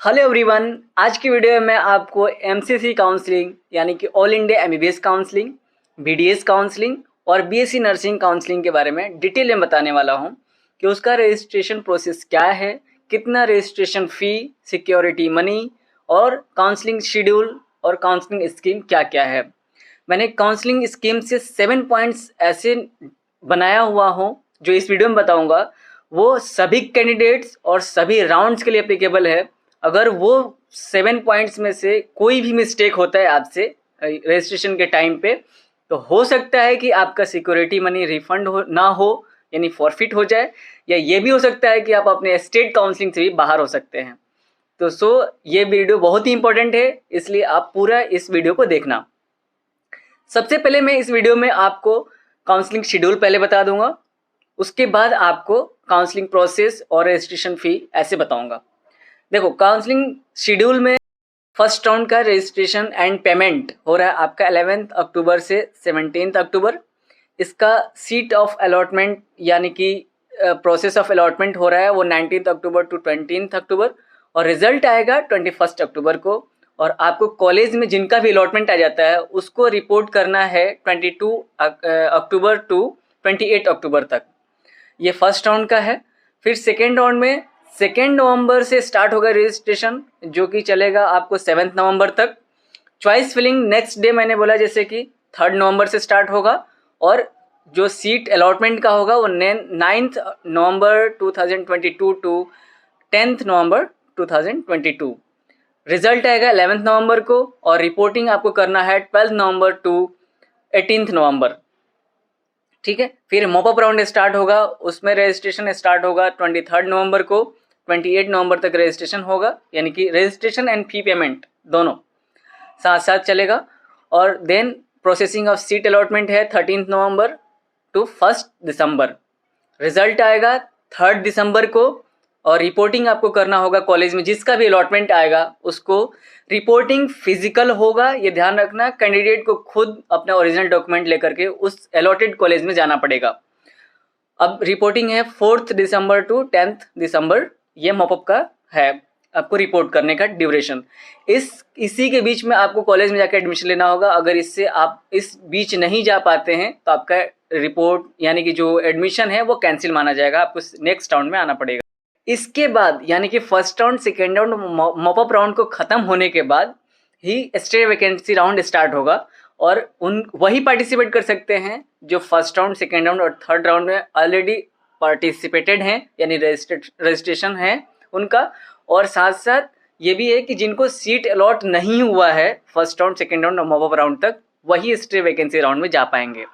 Hello everyone. आज की video में मैं आपको एमसीसी काउंसलिंग यानी कि all India MBBS counselling, BDS counselling और बीएससी नर्सिंग काउंसलिंग के बारे में डिटेल में बताने वाला हूं कि उसका रजिस्ट्रेशन प्रोसेस क्या है, कितना रजिस्ट्रेशन फ़ी, सिक्योरिटी मनी और काउंसलिंग शेड्यूल और काउंसलिंग स्कीम क्या क्या है। मैंने काउंसलिंग स्कीम से 7 पॉइंट्स ऐसे बनाया हुआ हूँ जो इस वीडियो में बताऊँगा। वो सभी कैंडिडेट्स और सभी राउंड्स के लिए एप्लीकेबल है। अगर वो 7 पॉइंट्स में से कोई भी मिस्टेक होता है आपसे रजिस्ट्रेशन के टाइम पे, तो हो सकता है कि आपका सिक्योरिटी मनी रिफंड ना हो, यानी फॉरफिट हो जाए, या ये भी हो सकता है कि आप अपने स्टेट काउंसलिंग से भी बाहर हो सकते हैं। तो ये वीडियो बहुत ही इंपॉर्टेंट है, इसलिए आप पूरा इस वीडियो को देखना। सबसे पहले मैं इस वीडियो में आपको काउंसलिंग शेड्यूल पहले बता दूंगा, उसके बाद आपको काउंसलिंग प्रोसेस और रजिस्ट्रेशन फ़ी ऐसे बताऊंगा। देखो, काउंसलिंग शेड्यूल में फर्स्ट राउंड का रजिस्ट्रेशन एंड पेमेंट हो रहा है आपका 11 अक्टूबर से 17 अक्टूबर। इसका सीट ऑफ अलॉटमेंट यानी कि प्रोसेस ऑफ अलॉटमेंट हो रहा है वो 19 अक्टूबर टू 20 अक्टूबर, और रिजल्ट आएगा 21 अक्टूबर को। और आपको कॉलेज में जिनका भी अलॉटमेंट आ जाता है उसको रिपोर्ट करना है 22 अक्टूबर टू 28 अक्टूबर तक। ये फर्स्ट राउंड का है। फिर सेकेंड राउंड में 2 नवंबर से स्टार्ट होगा रजिस्ट्रेशन, जो कि चलेगा आपको 7 नवंबर तक। चॉइस फिलिंग नेक्स्ट डे मैंने बोला जैसे कि 3 नवंबर से स्टार्ट होगा, और जो सीट अलॉटमेंट का होगा वो 9 नवंबर 2022 टू 10 नवंबर 2022। रिजल्ट आएगा 11 नवंबर को, और रिपोर्टिंग आपको करना है 12 नवंबर टू 18 नवंबर। ठीक है। फिर मॉपअप राउंड स्टार्ट होगा, उसमें रजिस्ट्रेशन स्टार्ट होगा 23 नवंबर को, 28 नवंबर तक रजिस्ट्रेशन होगा, यानी कि रजिस्ट्रेशन एंड फी पेमेंट दोनों साथ साथ चलेगा। और then processing of seat allotment है 13 नवंबर टू 1 दिसंबर। रिजल्ट आएगा 3 दिसंबर को, और रिपोर्टिंग आपको करना होगा कॉलेज में जिसका भी अलॉटमेंट आएगा उसको। रिपोर्टिंग फिजिकल होगा, ये ध्यान रखना। कैंडिडेट को खुद अपना ओरिजिनल डॉक्यूमेंट लेकर के उस अलॉटेड कॉलेज में जाना पड़ेगा। अब रिपोर्टिंग है 4 दिसंबर टू 10 दिसंबर, ये मॉपअप का है आपको रिपोर्ट करने का ड्यूरेशन। इसी के बीच में आपको कॉलेज में जाकर एडमिशन लेना होगा। अगर इससे आप इस बीच नहीं जा पाते हैं तो आपका रिपोर्ट यानी कि जो एडमिशन है वो कैंसिल माना जाएगा, आपको नेक्स्ट राउंड में आना पड़ेगा। इसके बाद यानी कि first round, second round, mop up round को खत्म होने के बाद ही स्टे वैकेंसी राउंड स्टार्ट होगा, और वही पार्टिसिपेट कर सकते हैं जो फर्स्ट राउंड, सेकेंड राउंड और थर्ड राउंड में ऑलरेडी पार्टिसिपेटेड हैं, यानी रजिस्ट्रेशन है उनका। और साथ साथ ये भी है कि जिनको सीट अलॉट नहीं हुआ है फर्स्ट राउंड, सेकेंड राउंड और मॉपअप राउंड तक, वही स्टे वैकेंसी राउंड में जा पाएंगे।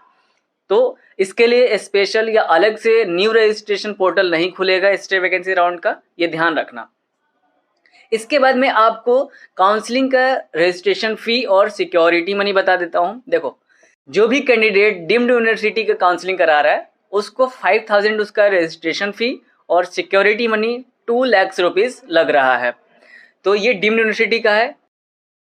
तो इसके लिए स्पेशल या अलग से न्यू रजिस्ट्रेशन पोर्टल नहीं खुलेगा स्टे वैकेंसी राउंड का, ये ध्यान रखना। इसके बाद मैं आपको काउंसलिंग का रजिस्ट्रेशन फी और सिक्योरिटी मनी बता देता हूं। देखो, जो भी कैंडिडेट डीम्ड यूनिवर्सिटी का काउंसलिंग करा रहा है उसको 5000 उसका रजिस्ट्रेशन फी और सिक्योरिटी मनी 2 लाख रुपीज लग रहा है। तो ये डीम्ड यूनिवर्सिटी का है।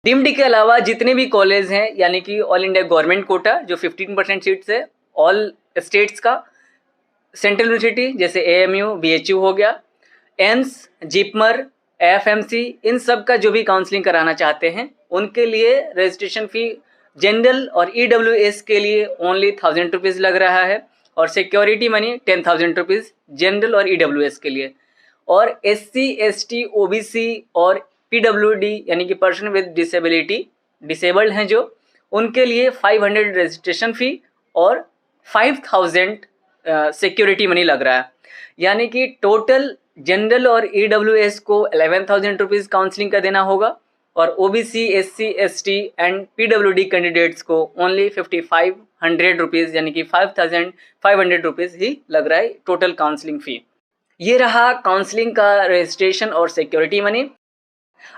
डीम्ड के अलावा जितने भी कॉलेज हैं, यानी कि ऑल इंडिया गवर्नमेंट कोटा जो 15% सीट्स है, ऑल स्टेट्स का, सेंट्रल यूनिवर्सिटी जैसे एएमयू, बीएचयू हो गया, एम्स, जिपमर, एफएमसी, इन सब का जो भी काउंसलिंग कराना चाहते हैं उनके लिए रजिस्ट्रेशन फी जनरल और ईडब्ल्यूएस के लिए ओनली 1000 रुपीज़ लग रहा है, और सिक्योरिटी मनी 10,000 रुपीज़ जनरल और ईडब्ल्यूएस के लिए। और एससी, एसटी, ओबीसी और पीडब्ल्यूडी यानी कि पर्सन विद डिसेबिलिटी, डिसेबल्ड हैं जो, उनके लिए 500 रजिस्ट्रेशन फी और 5000 सिक्योरिटी मनी लग रहा है। यानी कि टोटल जनरल और ईडब्ल्यूएस को 11,000 रुपीज़ काउंसलिंग का देना होगा, और OBC, SC, ST and PWD candidates को ओनली 5500 रुपीज़ यानी कि 5500 रुपीज़ ही लग रहा है टोटल काउंसलिंग फ़ी। ये रहा काउंसलिंग का रजिस्ट्रेशन और सिक्योरिटी मनी।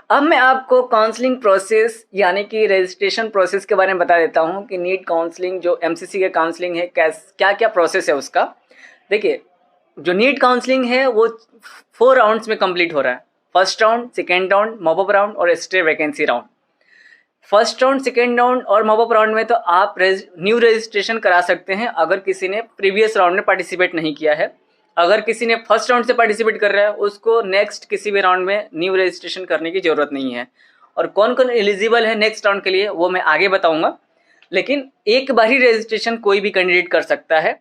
अब मैं आपको काउंसलिंग प्रोसेस यानी कि रजिस्ट्रेशन प्रोसेस के बारे में बता देता हूँ कि नीट काउंसलिंग जो एमसीसी का काउंसलिंग है क्या क्या प्रोसेस है उसका। देखिए, जो नीट काउंसलिंग है वो 4 राउंड्स में कंप्लीट हो रहा है। First round, second round, mop up round और stay vacancy round. First round, second round और मॉपअप राउंड में तो आप न्यू रजिस्ट्रेशन करा सकते हैं अगर किसी ने प्रीवियस राउंड में पार्टिसिपेट नहीं किया है। अगर किसी ने फर्स्ट राउंड से पार्टिसिपेट कर रहा है उसको नेक्स्ट किसी भी राउंड में न्यू रजिस्ट्रेशन करने की ज़रूरत नहीं है। और कौन कौन एलिजिबल है नेक्स्ट राउंड के लिए वो मैं आगे बताऊंगा, लेकिन एक बार ही रजिस्ट्रेशन कोई भी कैंडिडेट कर सकता है।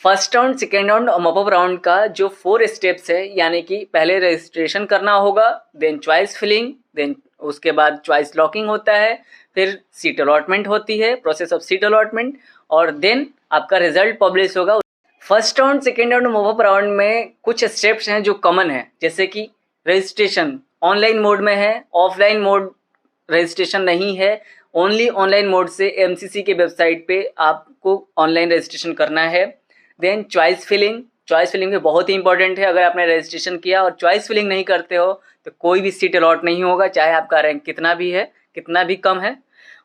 फर्स्ट राउंड, सेकेंड राउंड और मॉपअप राउंड का जो 4 स्टेप्स है, यानी कि पहले रजिस्ट्रेशन करना होगा, देन चॉइस फिलिंग, देन उसके बाद चॉइस लॉकिंग होता है, फिर सीट अलॉटमेंट होती है, प्रोसेस ऑफ सीट अलॉटमेंट, और देन आपका रिजल्ट पब्लिश होगा। First round, second round, mop up round में कुछ स्टेप्स हैं जो कॉमन है, जैसे कि रजिस्ट्रेशन ऑनलाइन मोड में है, ऑफलाइन मोड रजिस्ट्रेशन नहीं है, ओनली ऑनलाइन मोड से एमसीसी के वेबसाइट पे आपको ऑनलाइन रजिस्ट्रेशन करना है। देन चॉइस फिलिंग भी बहुत ही इंपॉर्टेंट है। अगर आपने रजिस्ट्रेशन किया और चॉइस फिलिंग नहीं करते हो तो कोई भी सीट अलॉट नहीं होगा, चाहे आपका रैंक कितना भी है, कितना भी कम है।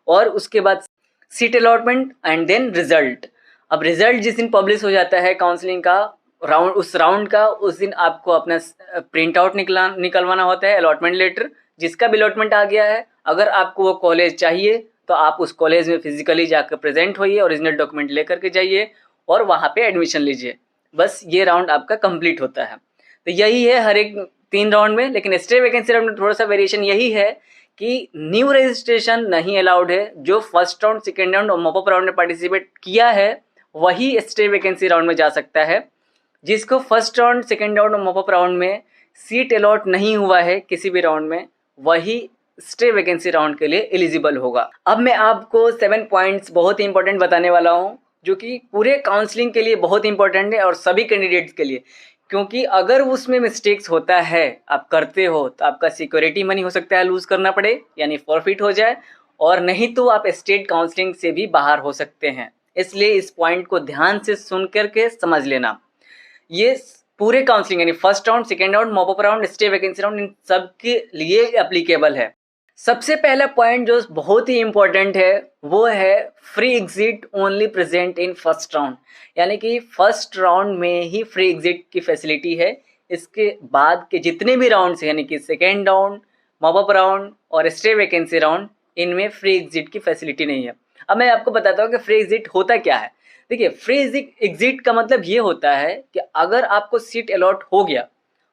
और उसके बाद seat allotment and then result. अब रिजल्ट जिस दिन पब्लिश हो जाता है काउंसलिंग का राउंड, उस राउंड का, उस दिन आपको अपना प्रिंट आउट निकलवाना होता है, अलॉटमेंट लेटर। जिसका भी अलॉटमेंट आ गया है, अगर आपको वो कॉलेज चाहिए तो आप उस कॉलेज में फिजिकली जाकर प्रेजेंट होइए, ओरिजिनल डॉक्यूमेंट लेकर के जाइए और वहाँ पे एडमिशन लीजिए। बस ये राउंड आपका कंप्लीट होता है। तो यही है हर एक 3 राउंड में, लेकिन स्टे वैकेंसी राउंड में थोड़ा सा वेरिएशन यही है कि न्यू रजिस्ट्रेशन नहीं अलाउड है। जो फर्स्ट राउंड, सेकेंड राउंड और मॉपअप राउंड में पार्टिसिपेट किया है वही स्टे वैकेंसी राउंड में जा सकता है। जिसको फर्स्ट राउंड, सेकेंड राउंड और मॉपअप राउंड में सीट अलॉट नहीं हुआ है किसी भी राउंड में, वही स्टे वैकेंसी राउंड के लिए एलिजिबल होगा। अब मैं आपको 7 पॉइंट्स बहुत ही इंपॉर्टेंट बताने वाला हूँ, जो कि पूरे काउंसलिंग के लिए बहुत इंपॉर्टेंट है और सभी कैंडिडेट्स के लिए। क्योंकि अगर उसमें मिस्टेक्स होता है, आप करते हो, तो आपका सिक्योरिटी मनी हो सकता है लूज़ करना पड़े, यानी फॉरफिट हो जाए, और नहीं तो आप स्टेट काउंसलिंग से भी बाहर हो सकते हैं। इसलिए इस पॉइंट को ध्यान से सुन करके समझ लेना। ये पूरे काउंसलिंग यानी first round, second round, mop up round, stay vacancy round, इन सब के लिए एप्लीकेबल है। सबसे पहला पॉइंट जो बहुत ही इंपॉर्टेंट है वो है free exit only present in first round, यानी कि फर्स्ट राउंड में ही फ्री एग्जिट की फैसिलिटी है। इसके बाद के जितने भी राउंड्स यानी कि सेकेंड राउंड, मॉपअप राउंड और स्टे वैकेंसी राउंड, इनमें फ्री एग्जिट की फैसिलिटी नहीं है। अब मैं आपको बताता हूँ कि फ्री एग्जिट होता क्या है। देखिए, फ्री एग्जिट का मतलब ये होता है कि अगर आपको सीट अलॉट हो गया,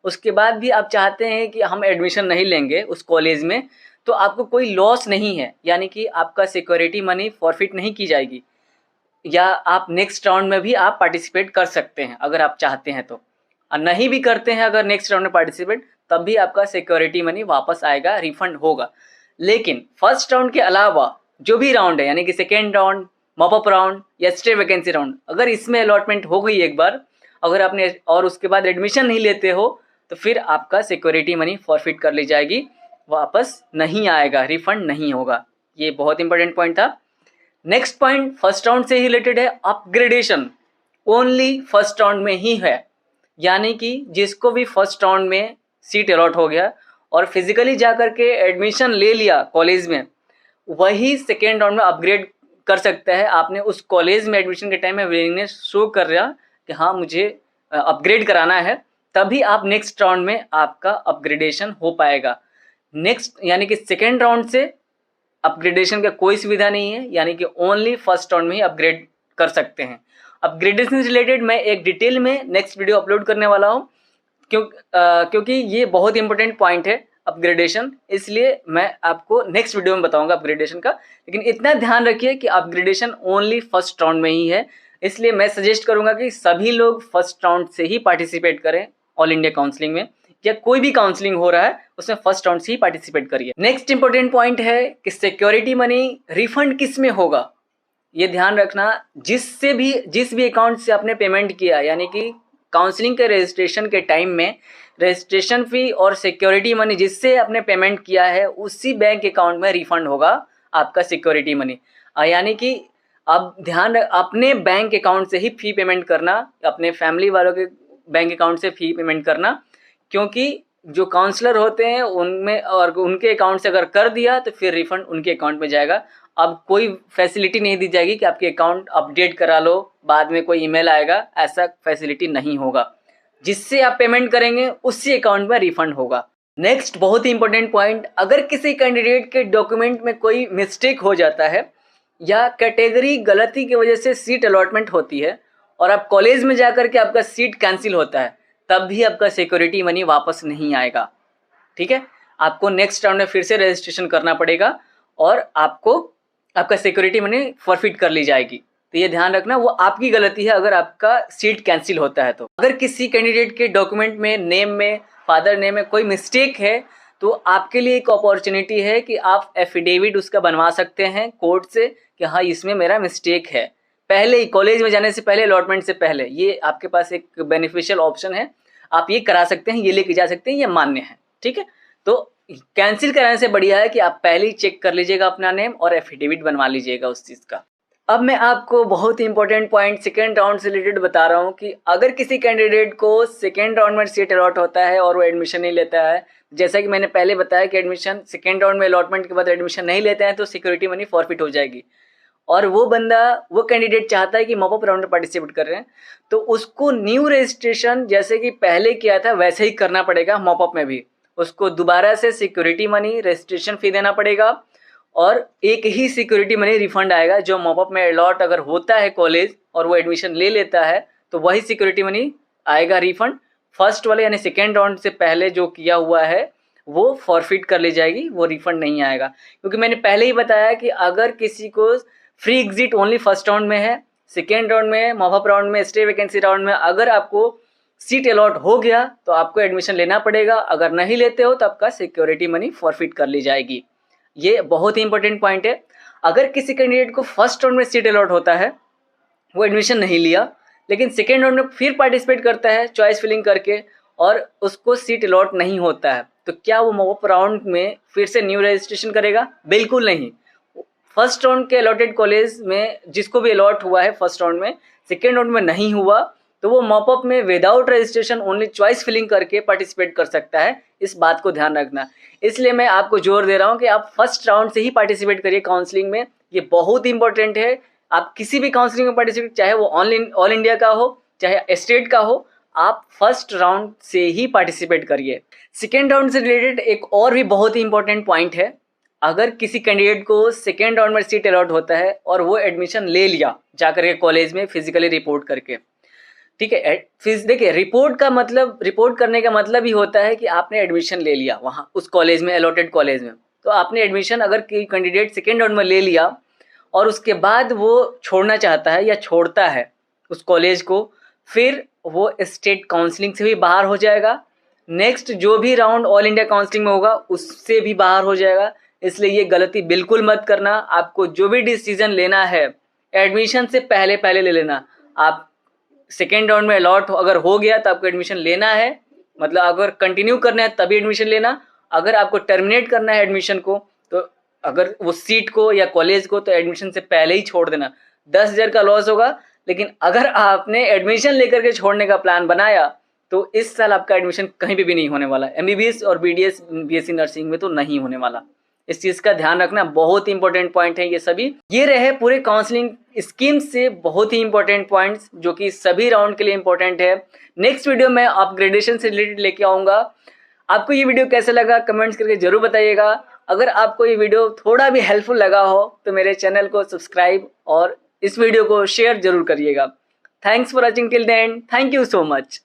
उसके बाद भी आप चाहते हैं कि हम एडमिशन नहीं लेंगे उस कॉलेज में, तो आपको कोई लॉस नहीं है, यानी कि आपका सिक्योरिटी मनी फॉरफिट नहीं की जाएगी, या आप नेक्स्ट राउंड में भी आप पार्टिसिपेट कर सकते हैं अगर आप चाहते हैं तो। और नहीं भी करते हैं अगर नेक्स्ट राउंड में पार्टिसिपेट, तब भी आपका सिक्योरिटी मनी वापस आएगा, रिफंड होगा। लेकिन फर्स्ट राउंड के अलावा जो भी राउंड है, यानी कि सेकेंड राउंड, मॉपअप राउंड या स्टे वैकेंसी राउंड, अगर इसमें अलॉटमेंट हो गई एक बार, अगर आपने और उसके बाद एडमिशन नहीं लेते हो, तो फिर आपका सिक्योरिटी मनी फॉरफिट कर ली जाएगी, वापस नहीं आएगा, रिफंड नहीं होगा। ये बहुत इंपॉर्टेंट पॉइंट था। नेक्स्ट पॉइंट फर्स्ट राउंड से ही रिलेटेड है, अपग्रेडेशन ओनली फर्स्ट राउंड में ही है। यानी कि जिसको भी फर्स्ट राउंड में सीट अलॉट हो गया और फिजिकली जा करके एडमिशन ले लिया कॉलेज में, वही सेकेंड राउंड में अपग्रेड कर सकता है। आपने उस कॉलेज में एडमिशन के टाइम में विलिंगनेस शो कर रहा कि हाँ मुझे अपग्रेड कराना है, तभी आप नेक्स्ट राउंड में आपका अपग्रेडेशन हो पाएगा। नेक्स्ट यानी कि सेकेंड राउंड से अपग्रेडेशन का कोई सुविधा नहीं है, यानी कि ओनली फर्स्ट राउंड में ही अपग्रेड कर सकते हैं। अपग्रेडेशन से रिलेटेड मैं एक डिटेल में नेक्स्ट वीडियो अपलोड करने वाला हूँ, क्योंकि ये बहुत इंपॉर्टेंट पॉइंट है अपग्रेडेशन, इसलिए मैं आपको नेक्स्ट वीडियो में बताऊंगा अपग्रेडेशन का। लेकिन इतना ध्यान रखिए कि अपग्रेडेशन ओनली फर्स्ट राउंड में ही है, इसलिए मैं सजेस्ट करूंगा कि सभी लोग फर्स्ट राउंड से ही पार्टिसिपेट करें। ऑल इंडिया काउंसलिंग में या कोई भी काउंसलिंग हो रहा है उसमें फर्स्ट राउंड से ही पार्टिसिपेट करिए। नेक्स्ट इंपॉर्टेंट पॉइंट है कि सिक्योरिटी मनी रिफंड किस में होगा, ये ध्यान रखना। जिस भी अकाउंट से आपने पेमेंट किया, यानी कि काउंसलिंग के रजिस्ट्रेशन के टाइम में रजिस्ट्रेशन फी और सिक्योरिटी मनी जिससे आपने पेमेंट किया है, उसी बैंक अकाउंट में रिफंड होगा आपका सिक्योरिटी मनी। यानी कि अब ध्यान अपने बैंक अकाउंट से ही फी पेमेंट करना, अपने फैमिली वालों के बैंक अकाउंट से फी पेमेंट करना, क्योंकि जो काउंसलर होते हैं उनमें और उनके अकाउंट से अगर कर दिया तो फिर रिफंड उनके अकाउंट में जाएगा। अब कोई फैसिलिटी नहीं दी जाएगी कि आपके अकाउंट अपडेट करा लो, बाद में कोई ईमेल आएगा, ऐसा फैसिलिटी नहीं होगा। जिससे आप पेमेंट करेंगे उसी अकाउंट में रिफंड होगा। नेक्स्ट बहुत ही इंपॉर्टेंट पॉइंट, अगर किसी कैंडिडेट के डॉक्यूमेंट में कोई मिस्टेक हो जाता है या कैटेगरी गलती की वजह से सीट अलॉटमेंट होती है, और आप कॉलेज में जाकर के आपका सीट कैंसिल होता है, तब भी आपका सिक्योरिटी मनी वापस नहीं आएगा। ठीक है, आपको नेक्स्ट राउंड में फिर से रजिस्ट्रेशन करना पड़ेगा और आपको आपका सिक्योरिटी मनी फॉरफिट कर ली जाएगी। तो ये ध्यान रखना, वो आपकी गलती है अगर आपका सीट कैंसिल होता है। तो अगर किसी कैंडिडेट के डॉक्यूमेंट में, नेम में, फादर नेम में कोई मिस्टेक है, तो आपके लिए एक अपॉर्चुनिटी है कि आप एफिडेविट उसका बनवा सकते हैं कोर्ट से कि हाँ इसमें मेरा मिस्टेक है। पहले ही कॉलेज में जाने से पहले, अलॉटमेंट से पहले, ये आपके पास एक बेनिफिशियल ऑप्शन है, आप ये करा सकते हैं, ये लेके जा सकते हैं, ये मान्य है। ठीक है, तो कैंसिल कराने से बढ़िया है कि आप पहले ही चेक कर लीजिएगा अपना नेम और एफिडेविट बनवा लीजिएगा उस चीज़ का। अब मैं आपको बहुत ही इंपॉर्टेंट पॉइंट सेकेंड राउंड से रिलेटेड बता रहा हूँ कि अगर किसी कैंडिडेट को सेकेंड राउंड में सीट अलॉट होता है और वो एडमिशन नहीं लेता है, जैसा कि मैंने पहले बताया कि एडमिशन सेकेंड राउंड में अलॉटमेंट के बाद एडमिशन नहीं लेते हैं तो सिक्योरिटी मनी फॉरफिट हो जाएगी, और वो कैंडिडेट चाहता है कि मॉपअप राउंड में पार्टिसिपेट कर रहे हैं, तो उसको न्यू रजिस्ट्रेशन जैसे कि पहले किया था वैसे ही करना पड़ेगा। मॉपअप में भी उसको दोबारा से सिक्योरिटी मनी, रजिस्ट्रेशन फी देना पड़ेगा और एक ही सिक्योरिटी मनी रिफंड आएगा। जो मॉपअप में अलॉट अगर होता है कॉलेज और वो एडमिशन ले लेता है तो वही सिक्योरिटी मनी आएगा रिफंड। फर्स्ट वाले यानी सेकेंड राउंड से पहले जो किया हुआ है वो फॉरफिट कर ली जाएगी, वो रिफंड नहीं आएगा। क्योंकि मैंने पहले ही बताया कि अगर किसी को free exit only first round में है, सेकेंड राउंड में, मॉपअप राउंड में, स्टे वैकेंसी राउंड में अगर आपको सीट अलॉट हो गया तो आपको एडमिशन लेना पड़ेगा, अगर नहीं लेते हो तो आपका सिक्योरिटी मनी फॉरफिट कर ली जाएगी। ये बहुत ही इंपॉर्टेंट पॉइंट है। अगर किसी कैंडिडेट को फर्स्ट राउंड में सीट अलॉट होता है, वो एडमिशन नहीं लिया, लेकिन सेकेंड राउंड में फिर पार्टिसिपेट करता है चॉइस फिलिंग करके और उसको सीट अलॉट नहीं होता है, तो क्या वो मॉपअप राउंड में फिर से न्यू रजिस्ट्रेशन करेगा? बिल्कुल नहीं। फर्स्ट राउंड के अलॉटेड कॉलेज में जिसको भी अलॉट हुआ है फर्स्ट राउंड में, सेकेंड राउंड में नहीं हुआ, तो वो मॉपअप में without registration only choice filling करके पार्टिसिपेट कर सकता है। इस बात को ध्यान रखना। इसलिए मैं आपको जोर दे रहा हूँ कि आप फर्स्ट राउंड से ही पार्टिसिपेट करिए काउंसलिंग में। ये बहुत इंपॉर्टेंट है। आप किसी भी काउंसलिंग में पार्टिसिपेट, चाहे वो ऑल इंडिया का हो चाहे स्टेट का हो, आप फर्स्ट राउंड से ही पार्टिसिपेट करिए। सेकेंड राउंड से रिलेटेड एक और भी बहुत ही इंपॉर्टेंट पॉइंट है। अगर किसी कैंडिडेट को सेकेंड राउंड में सीट अलॉट होता है और वो एडमिशन ले लिया जाकर के कॉलेज में फिजिकली रिपोर्ट करके, ठीक है, देखिए रिपोर्ट करने का मतलब ही होता है कि आपने एडमिशन ले लिया वहाँ उस कॉलेज में, अलॉटेड कॉलेज में। तो आपने एडमिशन अगर कैंडिडेट सेकेंड राउंड में ले लिया और उसके बाद वो छोड़ना चाहता है या छोड़ता है उस कॉलेज को, फिर वो स्टेट काउंसलिंग से भी बाहर हो जाएगा। नेक्स्ट जो भी राउंड ऑल इंडिया काउंसलिंग में होगा उससे भी बाहर हो जाएगा। इसलिए ये गलती बिल्कुल मत करना। आपको जो भी डिसीजन लेना है एडमिशन से पहले ले लेना। आप सेकेंड राउंड में अलॉट अगर हो गया तो आपको एडमिशन लेना है, मतलब अगर कंटिन्यू करना है तभी एडमिशन लेना। अगर आपको टर्मिनेट करना है एडमिशन को, तो अगर वो सीट को या कॉलेज को, तो एडमिशन से पहले ही छोड़ देना। 10,000 का लॉस होगा, लेकिन अगर आपने एडमिशन लेकर के छोड़ने का प्लान बनाया तो इस साल आपका एडमिशन कहीं पे भी नहीं होने वाला। MBBS और BDS BSc नर्सिंग में तो नहीं होने वाला। इस चीज़ का ध्यान रखना, बहुत ही इंपॉर्टेंट पॉइंट है ये सभी। ये रहे पूरे काउंसलिंग स्कीम से बहुत ही इंपॉर्टेंट पॉइंट्स जो कि सभी राउंड के लिए इंपॉर्टेंट है। नेक्स्ट वीडियो में अपग्रेडेशन से रिलेटेड लेके आऊँगा। आपको ये वीडियो कैसे लगा कमेंट्स करके जरूर बताइएगा। अगर आपको ये वीडियो थोड़ा भी हेल्पफुल लगा हो तो मेरे चैनल को सब्सक्राइब और इस वीडियो को शेयर जरूर करिएगा। Thanks for watching till then. Thank you so much.